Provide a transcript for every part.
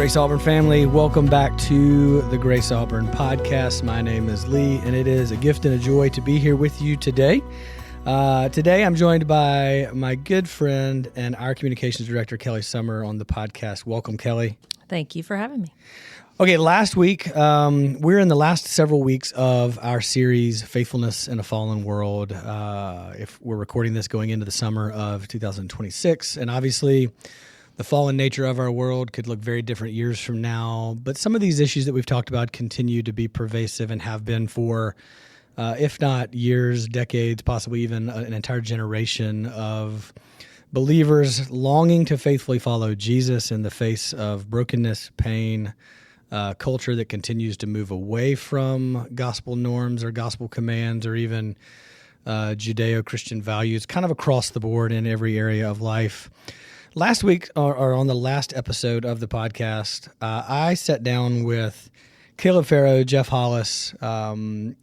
Grace Auburn family, welcome back to the Grace Auburn podcast. My name is Lee, and it is a gift and a joy to be here with you today. Today, I'm joined by my good friend and our communications director, Kelly Sommer, on the podcast. Welcome, Kelly. Thank you for having me. Okay, last week, we're in the last several weeks of our series, Faithfulness in a Fallen World. If we're recording this going into the summer of 2026, and obviously, the fallen nature of our world could look very different years from now, but some of these issues that we've talked about continue to be pervasive and have been for, if not years, decades, possibly even an entire generation of believers longing to faithfully follow Jesus in the face of brokenness, pain, culture that continues to move away from gospel norms or gospel commands or even Judeo-Christian values, kind of across the board in every area of life. Last week, or on the last episode of the podcast, I sat down with Caleb Farrow, Jeff Hollis, and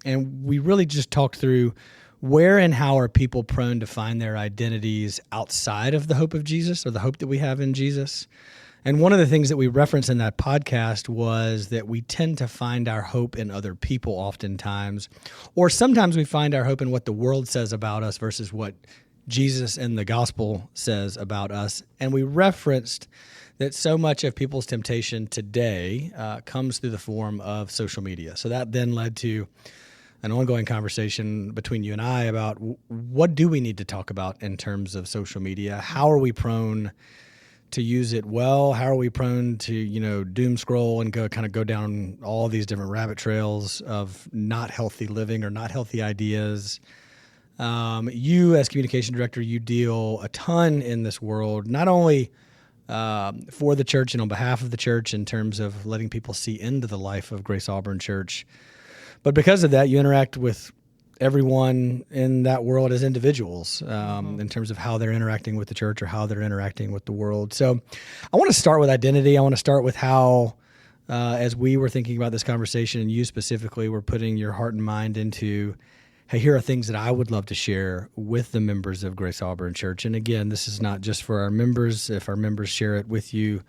we really just talked through where and how are people prone to find their identities outside of the hope of Jesus or the hope that we have in Jesus. And one of the things that we referenced in that podcast was that we tend to find our hope in other people oftentimes, or sometimes we find our hope in what the world says about us versus what Jesus and the gospel says about us. And we referenced that so much of people's temptation today comes through the form of social media. So that then led to an ongoing conversation between you and I about what do we need to talk about in terms of social media? How are we prone to use it well? How are we prone to, doom scroll and go down all these different rabbit trails of not healthy living or not healthy ideas? You, as communication director, you deal a ton in this world, not only for the church and on behalf of the church in terms of letting people see into the life of Grace Auburn Church, but because of that, you interact with everyone in that world as individuals in terms of how they're interacting with the church or how they're interacting with the world. So I want to start with identity. I want to start with how, as we were thinking about this conversation, and you specifically were putting your heart and mind into, hey, here are things that I would love to share with the members of Grace Auburn Church. And again, this is not just for our members. If our members share it with you,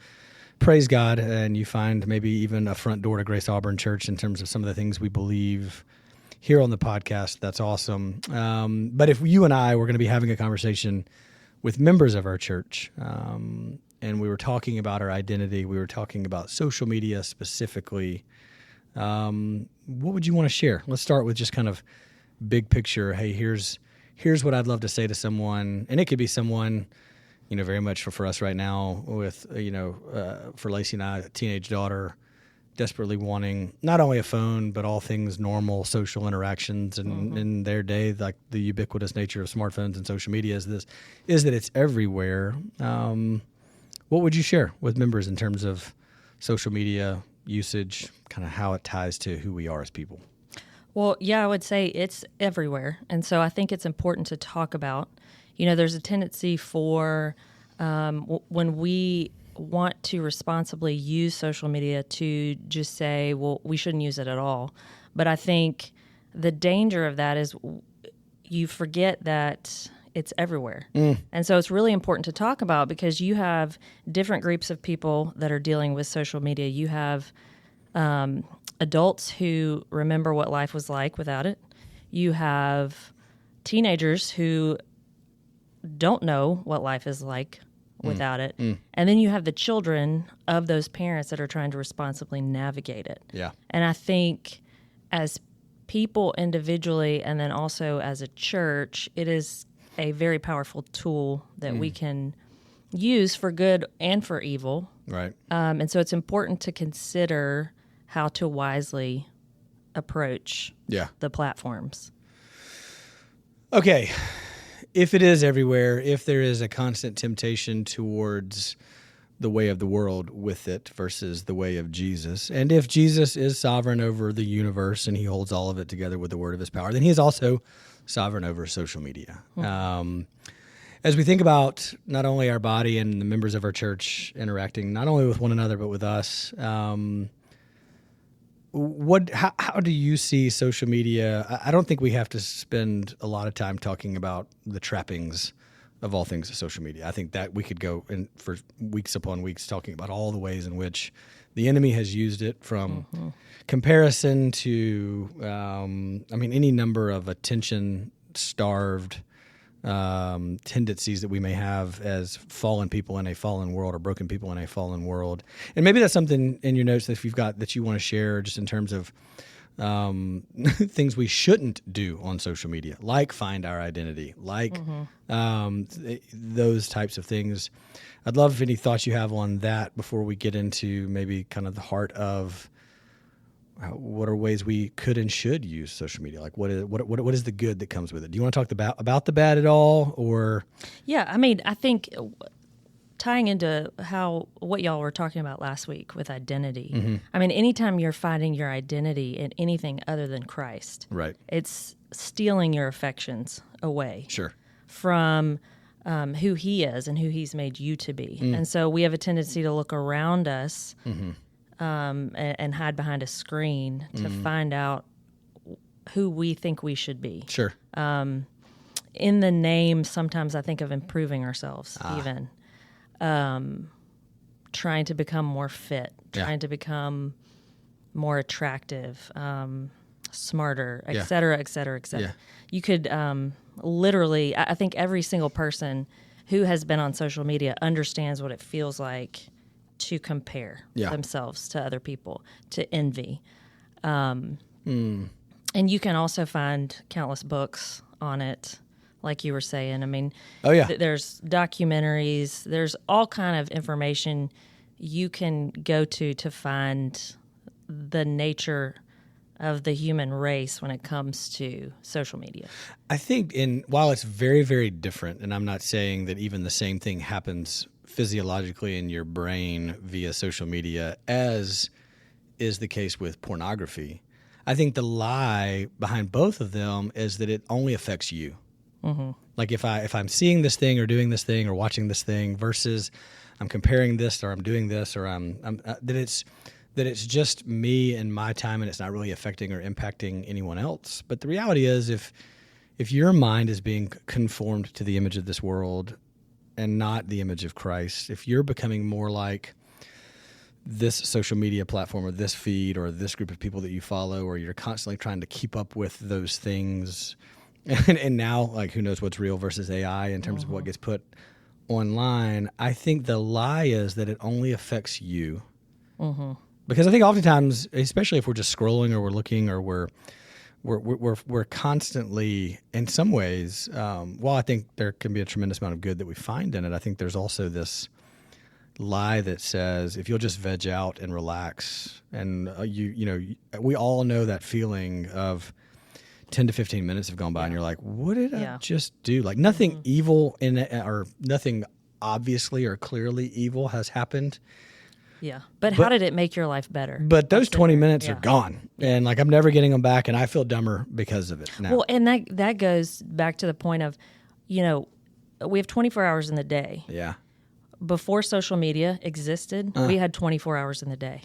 praise God, and you find maybe even a front door to Grace Auburn Church in terms of some of the things we believe here on the podcast, that's awesome. But if you and I were going to be having a conversation with members of our church, and we were talking about our identity, we were talking about social media specifically, what would you want to share? Let's start with just kind of big picture. Hey, here's what I'd love to say to someone, and it could be someone, very much for us right now with, for Lacey and I, a teenage daughter, desperately wanting not only a phone, but all things normal social interactions. And in their day, like the ubiquitous nature of smartphones and social media is that it's everywhere. What would you share with members in terms of social media usage, kind of how it ties to who we are as people? Well, yeah, I would say it's everywhere. And so I think it's important to talk about. There's a tendency for when we want to responsibly use social media to just say, well, we shouldn't use it at all. But I think the danger of that is you forget that it's everywhere. And so it's really important to talk about because you have different groups of people that are dealing with social media. You have adults who remember what life was like without it. You have teenagers who don't know what life is like without it. And then you have the children of those parents that are trying to responsibly navigate it. Yeah. And I think as people individually and then also as a church, it is a very powerful tool that we can use for good and for evil. Right. And so it's important to consider how to wisely approach the platforms. Okay. If it is everywhere, if there is a constant temptation towards the way of the world with it versus the way of Jesus, and if Jesus is sovereign over the universe and he holds all of it together with the word of his power, then he is also sovereign over social media. As we think about not only our body and the members of our church interacting not only with one another but with us, how do you see social media? I don't think we have to spend a lot of time talking about the trappings of all things social media. I think that we could go for weeks upon weeks talking about all the ways in which the enemy has used it, from comparison to, any number of attention-starved tendencies that we may have as fallen people in a fallen world, or broken people in a fallen world. And maybe that's something in your notes that if you've got that you want to share, just in terms of things we shouldn't do on social media, like find our identity, like those types of things. I'd love any thoughts you have on that before we get into maybe kind of the heart of what are ways we could and should use social media. Like what is the good that comes with it? Do you want to talk about the bad at all, or? Yeah, I mean, I think tying into what y'all were talking about last week with identity. I mean, anytime you're finding your identity in anything other than Christ, Right. it's stealing your affections away Sure. from who He is and who He's made you to be. And so we have a tendency to look around us and hide behind a screen to find out who we think we should be. Sure. In the name, sometimes I think of improving ourselves, even. Trying to become more fit, trying to become more attractive, smarter, et cetera, et cetera, et cetera. Yeah. You could literally, I think every single person who has been on social media understands what it feels like to compare themselves to other people, to envy. And you can also find countless books on it, like you were saying. I mean, there's documentaries, there's all kind of information you can go to find the nature of the human race when it comes to social media. I think while it's very, very different, and I'm not saying that even the same thing happens physiologically in your brain via social media as is the case with pornography, I think the lie behind both of them is that it only affects you. Like if I'm seeing this thing or doing this thing or watching this thing versus I'm comparing this or I'm doing this or that it's just me and my time and it's not really affecting or impacting anyone else. But the reality is if your mind is being conformed to the image of this world and not the image of Christ, if you're becoming more like this social media platform or this feed or this group of people that you follow, or you're constantly trying to keep up with those things, and now, like, who knows what's real versus AI in terms of what gets put online, I think the lie is that it only affects you. Because I think oftentimes, especially if we're just scrolling or we're looking or we're constantly, in some ways, while I think there can be a tremendous amount of good that we find in it, I think there's also this lie that says if you'll just veg out and relax, and we all know that feeling of 10 to 15 minutes have gone by and you're like, what did I just do? Like nothing evil in it, or nothing obviously or clearly evil has happened. Yeah. But how did it make your life better? But those 20 minutes are gone. And like, I'm never getting them back, and I feel dumber because of it now. Well, and that goes back to the point of, we have 24 hours in the day. Yeah. Before social media existed, we had 24 hours in the day.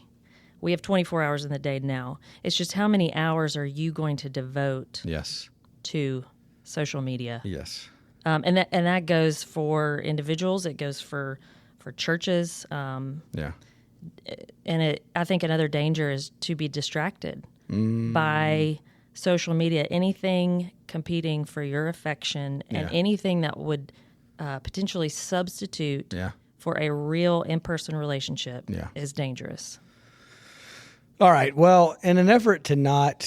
We have 24 hours in the day now. It's just how many hours are you going to devote to social media? Yes. And that goes for individuals. It goes for churches. And I think another danger is to be distracted by social media. Anything competing for your affection and anything that would potentially substitute for a real in-person relationship is dangerous. All right. Well, in an effort to not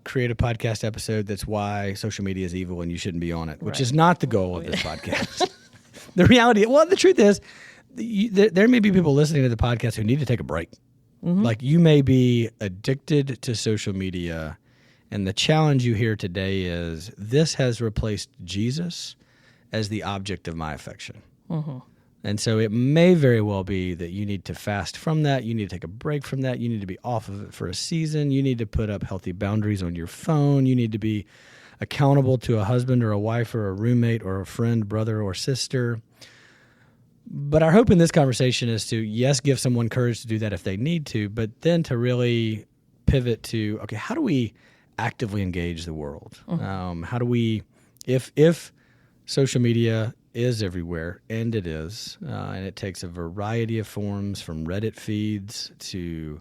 create a podcast episode that's why social media is evil and you shouldn't be on it, which is not the goal of this podcast. The truth is, there may be people listening to the podcast who need to take a break. Like, you may be addicted to social media, and the challenge you hear today is this has replaced Jesus as the object of my affection. And so it may very well be that you need to fast from that. You need to take a break from that. You need to be off of it for a season. You need to put up healthy boundaries on your phone. You need to be accountable to a husband or a wife or a roommate or a friend, brother or sister. But our hope in this conversation is to, yes, give someone courage to do that if they need to, but then to really pivot to, okay, how do we actively engage the world? How do we, if social media is everywhere, and it is. And it takes a variety of forms, from Reddit feeds to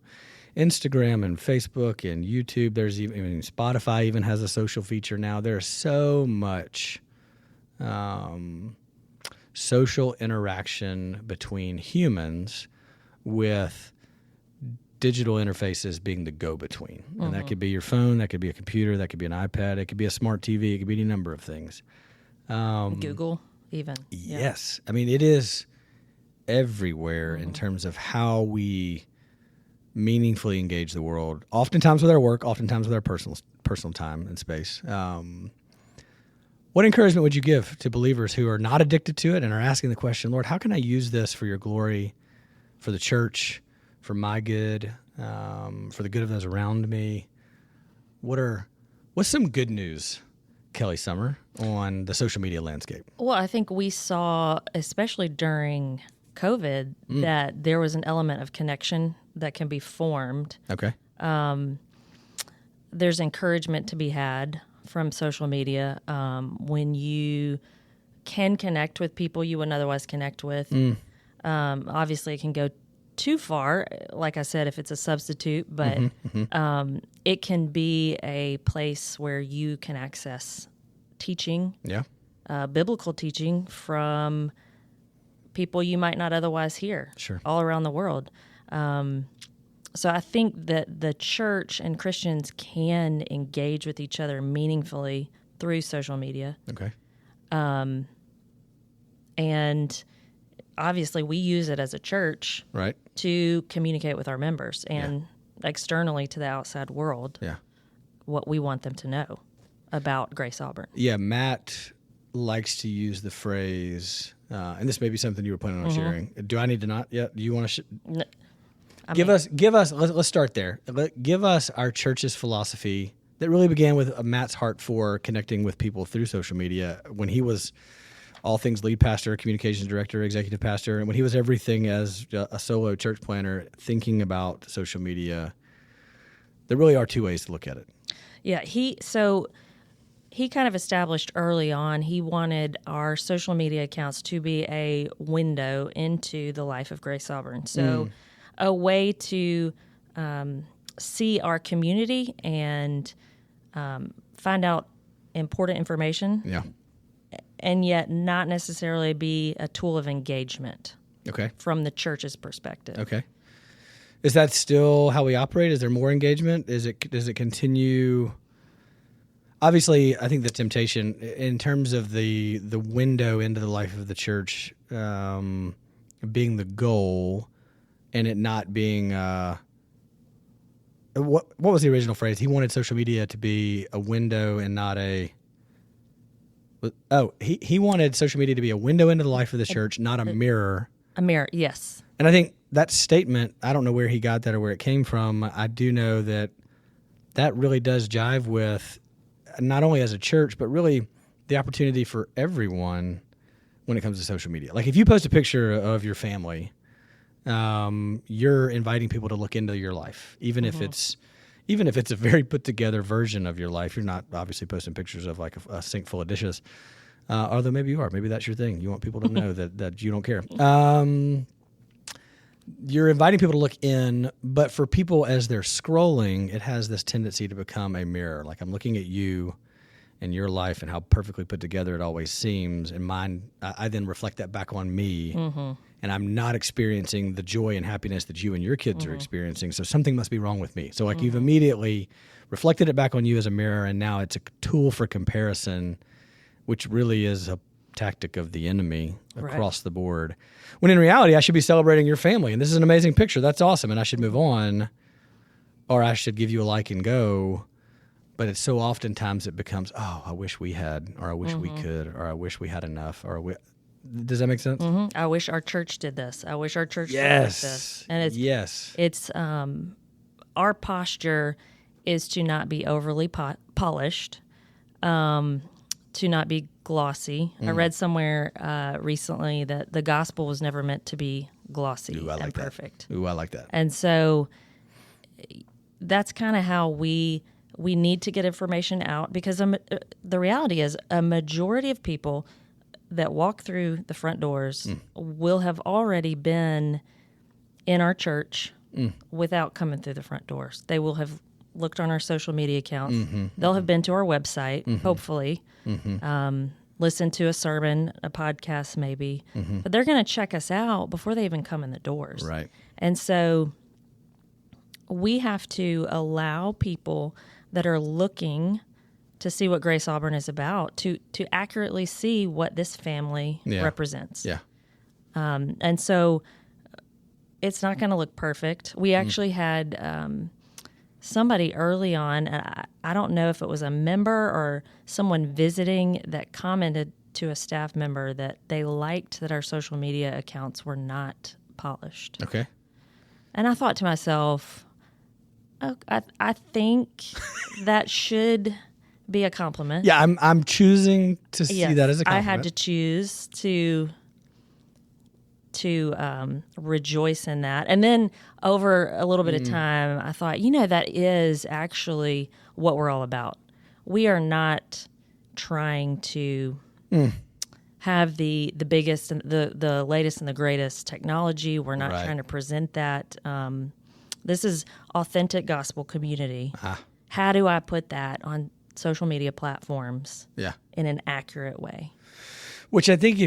Instagram and Facebook and YouTube. There's even Spotify even has a social feature now. There's so much social interaction between humans, with digital interfaces being the go-between. And that could be your phone, that could be a computer, that could be an iPad, it could be a smart TV, it could be any number of things. Google even. Yes. I mean, it is everywhere in terms of how we meaningfully engage the world, oftentimes with our work, oftentimes with our personal time and space. What encouragement would you give to believers who are not addicted to it and are asking the question, Lord, how can I use this for your glory, for the church, for my good, for the good of those around me? What's some good news, Kelly Sommer, on the social media landscape? Well, I think we saw, especially during COVID, that there was an element of connection that can be formed. Okay. There's encouragement to be had from social media when you can connect with people you wouldn't otherwise connect with. Obviously, it can go too far, like I said, if it's a substitute, but it can be a place where you can access teaching, biblical teaching from people you might not otherwise hear all around the world. So I think that the church and Christians can engage with each other meaningfully through social media. Okay. And obviously we use it as a church to communicate with our members and externally to the outside world what we want them to know about Grace Auburn. Yeah, Matt likes to use the phrase, and this may be something you were planning on sharing. Do I need to not yet? Do you want to? Give us. Let's start there. Give us our church's philosophy that really began with Matt's heart for connecting with people through social media when he was all things lead pastor, communications director, executive pastor, and when he was everything as a solo church planner, thinking about social media. There really are two ways to look at it. Yeah, he kind of established early on, he wanted our social media accounts to be a window into the life of Grace Auburn. So a way to see our community and find out important information, and yet not necessarily be a tool of engagement from the church's perspective. Okay. Is that still how we operate? Is there more engagement? Does it continue? Obviously, I think the temptation in terms of the window into the life of the church being the goal, and it not being what was the original phrase? He wanted social media to be a window and not a. He wanted social media to be a window into the life of the church, not a mirror. A mirror, yes. And I think that statement, I don't know where he got that or where it came from. I do know that really does jive with not only as a church, but really the opportunity for everyone when it comes to social media. Like if you post a picture of your family, you're inviting people to look into your life, even if it's a very put together version of your life. You're not obviously posting pictures of like a sink full of dishes, although maybe you are. Maybe that's your thing. You want people to know that you don't care. You're inviting people to look in, but for people as they're scrolling, it has this tendency to become a mirror. Like I'm looking at you and your life and how perfectly put together it always seems, and mine. I then reflect that back on me, and I'm not experiencing the joy and happiness that you and your kids are experiencing. So something must be wrong with me. So like you've immediately reflected it back on you as a mirror, and now it's a tool for comparison, which really is a tactic of the enemy across the board. When in reality, I should be celebrating your family, and this is an amazing picture. That's awesome, and I should move on, or I should give you a like and go. But it's so oftentimes it becomes, oh, I wish we had, or I wish we could, or I wish we had enough, or does that make sense? I wish our church did this. I wish our church did this. And it's our posture is to not be overly polished, to not be glossy. I read somewhere recently that the gospel was never meant to be glossy and perfect. Ooh, I like that. And so that's kind of how we need to get information out, because the reality is a majority of people that walk through the front doors will have already been in our church without coming through the front doors. They will have looked on our social media accounts. They'll have been to our website, hopefully, listened to a sermon, a podcast maybe, but they're going to check us out before they even come in the doors. Right. And so we have to allow people that are looking to see what Grace Auburn is about to accurately see what this family represents. Yeah. And so it's not going to look perfect. We actually had somebody early on, and I don't know if it was a member or someone visiting, that commented to a staff member that they liked that our social media accounts were not polished. Okay. And I thought to myself, oh, I think that should be a compliment. Yeah, I'm choosing to see that as a compliment. I had to choose to rejoice in that. And then over a little bit of time, I thought, that is actually what we're all about. We are not trying to have the biggest and the latest and the greatest technology. We're not trying to present that. This is authentic gospel community. How do I put that on social media platforms in an accurate way? Which I think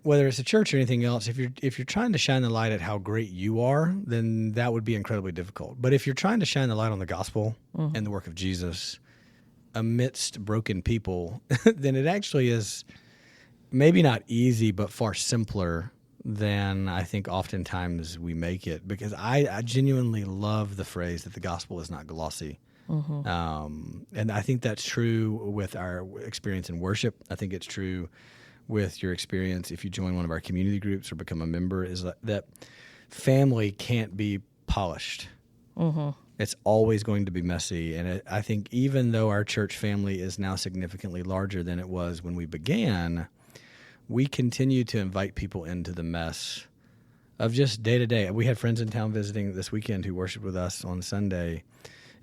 whether it's a church or anything else, if you're trying to shine the light at how great you are, then that would be incredibly difficult. But if you're trying to shine the light on the gospel and the work of Jesus amidst broken people, then it actually is maybe not easy, but far simpler than I think oftentimes we make it. Because I genuinely love the phrase that the gospel is not glossy. And I think that's true with our experience in worship. I think it's true with your experience if you join one of our community groups or become a member, is that family can't be polished. It's always going to be messy. And I think even though our church family is now significantly larger than it was when we began, we continue to invite people into the mess of just day to day. We had friends in town visiting this weekend who worshiped with us on Sunday,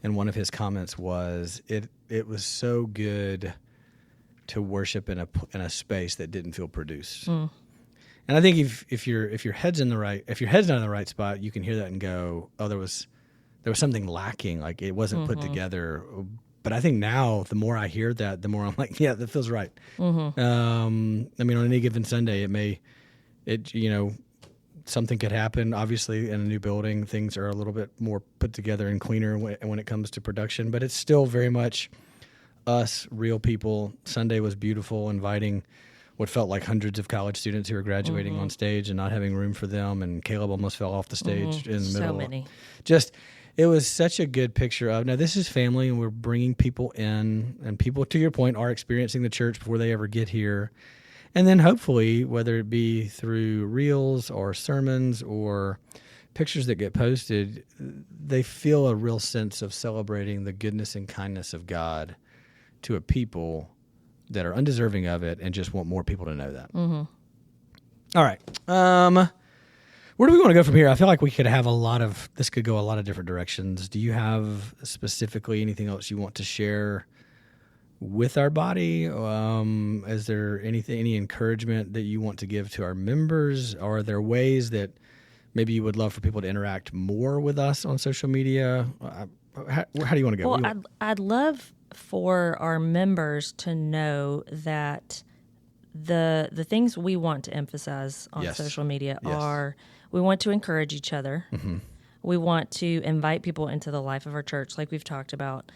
and one of his comments was, it was so good to worship in a space that didn't feel produced. And I think if your head's not in the right spot, you can hear that and go, oh, there was something lacking, like it wasn't put together. But I think now the more I hear that, the more I'm like, yeah, that feels right. I mean, on any given Sunday, something could happen. Obviously, in a new building, things are a little bit more put together and cleaner when it comes to production, but it's still very much us, real people. Sunday was beautiful, inviting what felt like hundreds of college students who were graduating on stage and not having room for them, and Caleb almost fell off the stage in the middle. So many. It was such a good picture of, now this is family, and we're bringing people in, and people, to your point, are experiencing the church before they ever get here. And then hopefully, whether it be through reels or sermons or pictures that get posted, they feel a real sense of celebrating the goodness and kindness of God to a people that are undeserving of it and just want more people to know that. All right. Where do we want to go from here? I feel like we could have this could go a lot of different directions. Do you have specifically anything else you want to share with our body? Is there any encouragement that you want to give to our members? Or are there ways that maybe you would love for people to interact more with us on social media? How do you want to go? Well, I'd love for our members to know that the things we want to emphasize on social media are, we want to encourage each other. We want to invite people into the life of our church, like we've talked about,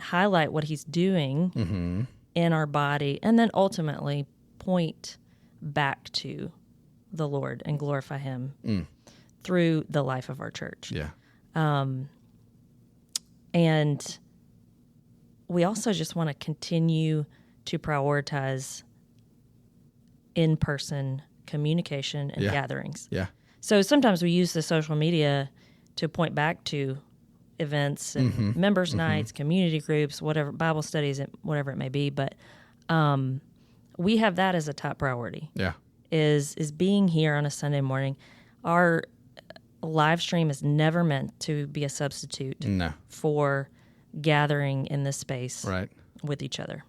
highlight what he's doing in our body, and then ultimately point back to the Lord and glorify him through the life of our church. And we also just want to continue to prioritize in-person communication and gatherings. So sometimes we use the social media to point back to events and members' nights, community groups, whatever, Bible studies, whatever it may be. But we have that as a top priority. Is being here on a Sunday morning. Our live stream is never meant to be a substitute for gathering in this space with each other.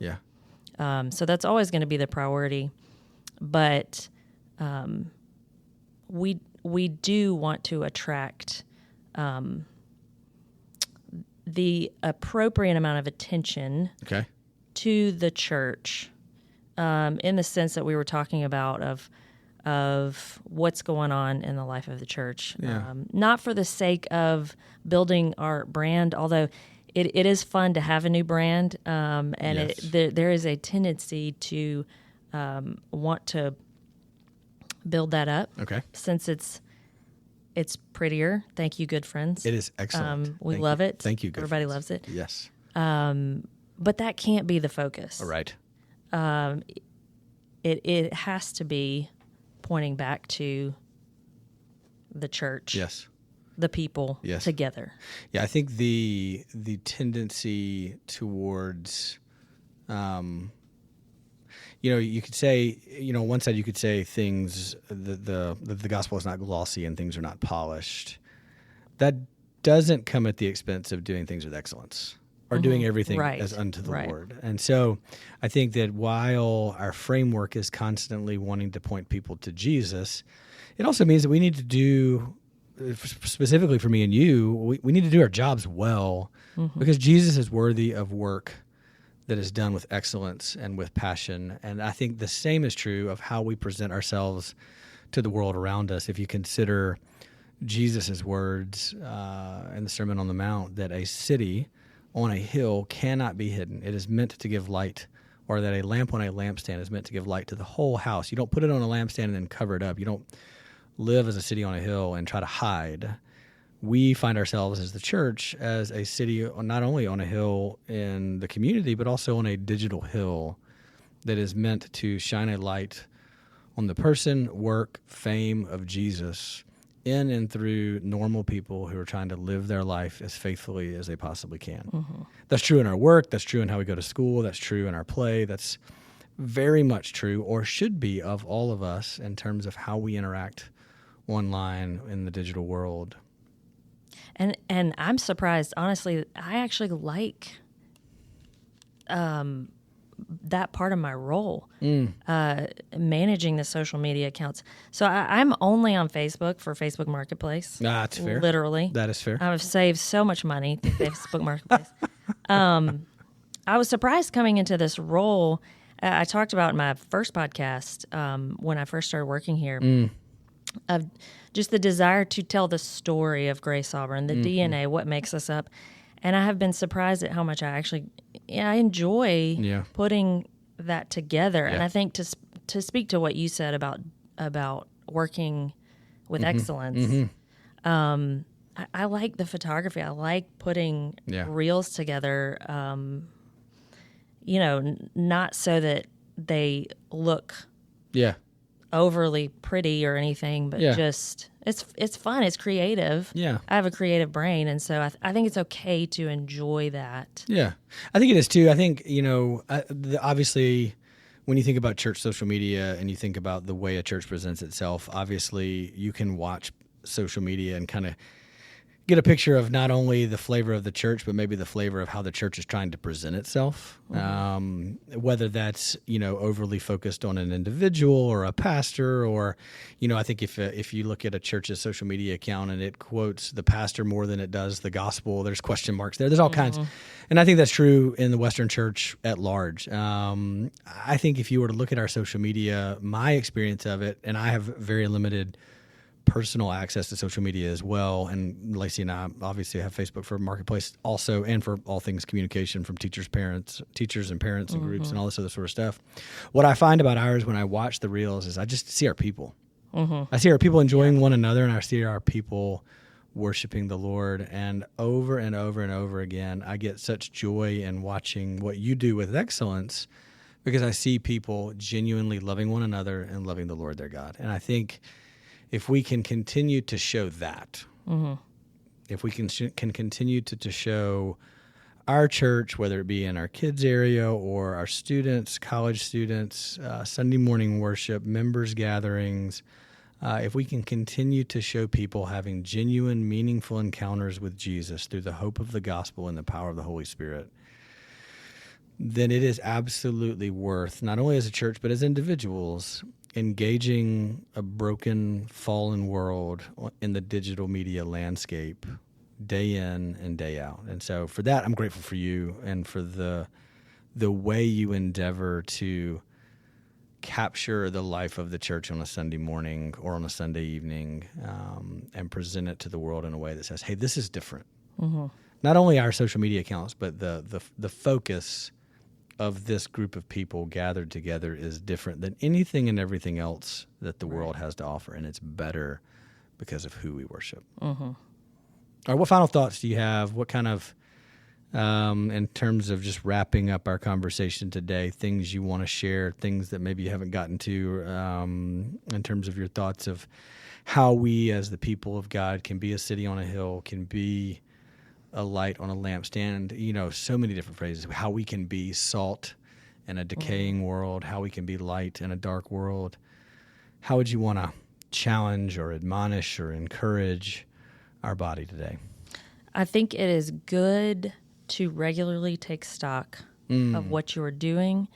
So that's always going to be the priority. but we do want to attract the appropriate amount of attention to the church, in the sense that we were talking about of what's going on in the life of the church. Not for the sake of building our brand, although it is fun to have a new brand, and Yes. there is a tendency to want to build that up. Since it's prettier. Thank you, good friends. It is excellent. We love it. Thank you, good Everybody friends. loves it. Yes. But that can't be the focus. All right. It has to be pointing back to the church. Yes. The people together. Yeah, I think the tendency towards, you could say, on one side you could say things, the gospel is not glossy and things are not polished. That doesn't come at the expense of doing things with excellence or doing everything as unto the Lord. And so I think that while our framework is constantly wanting to point people to Jesus, it also means that we need to do, specifically for me and you, we need to do our jobs well, because Jesus is worthy of work that is done with excellence and with passion. And I think the same is true of how we present ourselves to the world around us. If you consider Jesus' words in the Sermon on the Mount, that a city on a hill cannot be hidden. It is meant to give light, or that a lamp on a lampstand is meant to give light to the whole house. You don't put it on a lampstand and then cover it up. You don't live as a city on a hill and try to hide. We find ourselves as the church as a city not only on a hill in the community, but also on a digital hill that is meant to shine a light on the person, work, fame of Jesus in and through normal people who are trying to live their life as faithfully as they possibly can. That's true in our work. That's true in how we go to school. That's true in our play. That's very much true, or should be, of all of us in terms of how we interact online in the digital world. And I'm surprised, honestly. I actually like that part of my role, managing the social media accounts. So I'm only on Facebook for Facebook Marketplace. That's fair. Literally. That is fair. I've saved so much money through Facebook Marketplace. I was surprised coming into this role. I talked about in my first podcast when I first started working here, of just the desire to tell the story of Grace Auburn, the DNA, what makes us up. And I have been surprised at how much I actually I enjoy putting that together. And I think to speak to what you said about working with excellence, I like the photography. I like putting reels together, not so that they look overly pretty or anything, but just it's fun. It's creative. Yeah, I have a creative brain, and so I think it's okay to enjoy that. Yeah, I think it is too. I think obviously, when you think about church social media and you think about the way a church presents itself, obviously you can watch social media and kind of get a picture of not only the flavor of the church, but maybe the flavor of how the church is trying to present itself. Whether that's, overly focused on an individual or a pastor, or, I think if you look at a church's social media account and it quotes the pastor more than it does the gospel, there's question marks there. There's all kinds. And I think that's true in the Western church at large. I think if you were to look at our social media, my experience of it, and I have very limited personal access to social media as well, and Lacey and I obviously have Facebook for Marketplace also, and for all things communication from teachers and parents and groups and all this other sort of stuff. What I find about ours when I watch the reels is I just see our people. I see our people enjoying one another, and I see our people worshiping the Lord. And over and over and over again, I get such joy in watching what you do with excellence, because I see people genuinely loving one another and loving the Lord their God. And I think if we can continue to show that, if we can continue to show our church, whether it be in our kids area or our students, college students, Sunday morning worship, members gatherings, if we can continue to show people having genuine, meaningful encounters with Jesus through the hope of the gospel and the power of the Holy Spirit, then it is absolutely worth, not only as a church, but as individuals, engaging a broken, fallen world in the digital media landscape day in and day out. And so for that, I'm grateful for you and for the way you endeavor to capture the life of the church on a Sunday morning or on a Sunday evening, and present it to the world in a way that says, hey, this is different. Mm-hmm. Not only our social media accounts, but the focus of this group of people gathered together is different than anything and everything else that the world has to offer, and it's better because of who we worship. Mm-hmm. All right, what final thoughts do you have? What kind of, in terms of just wrapping up our conversation today, things you want to share, things that maybe you haven't gotten to, in terms of your thoughts of how we as the people of God can be a city on a hill, can be a light on a lampstand, so many different phrases, how we can be salt in a decaying world, how we can be light in a dark world. How would you want to challenge or admonish or encourage our body today? I think it is good to regularly take stock of what you are doing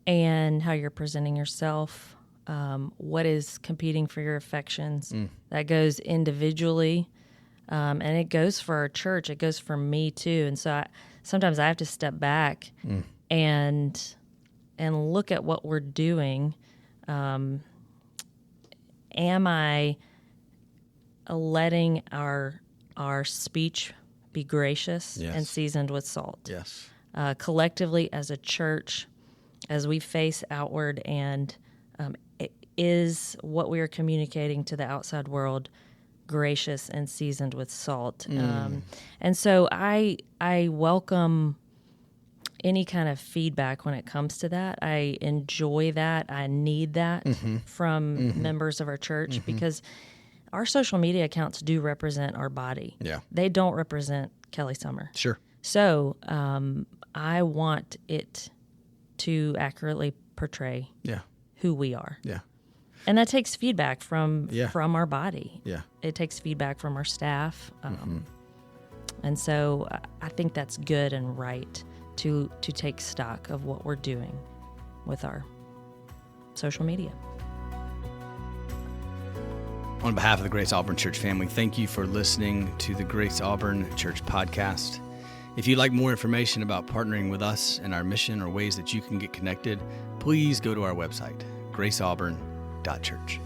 and how you're presenting yourself, what is competing for your affections. That goes individually, and it goes for our church. It goes for me too. And so sometimes I have to step back and look at what we're doing. Am I letting our speech be gracious and seasoned with salt? Yes. Collectively as a church, as we face outward, and it is what we are communicating to the outside world gracious and seasoned with salt. And so I welcome any kind of feedback when it comes to that. I enjoy that. I need that from members of our church because our social media accounts do represent our body. Yeah. They don't represent Kelly Sommer. Sure. So I want it to accurately portray who we are. Yeah. And that takes feedback from our body. Yeah. It takes feedback from our staff. And so I think that's good and right to take stock of what we're doing with our social media. On behalf of the Grace Auburn Church family, thank you for listening to the Grace Auburn Church podcast. If you'd like more information about partnering with us and our mission or ways that you can get connected, please go to our website, graceauburn.church.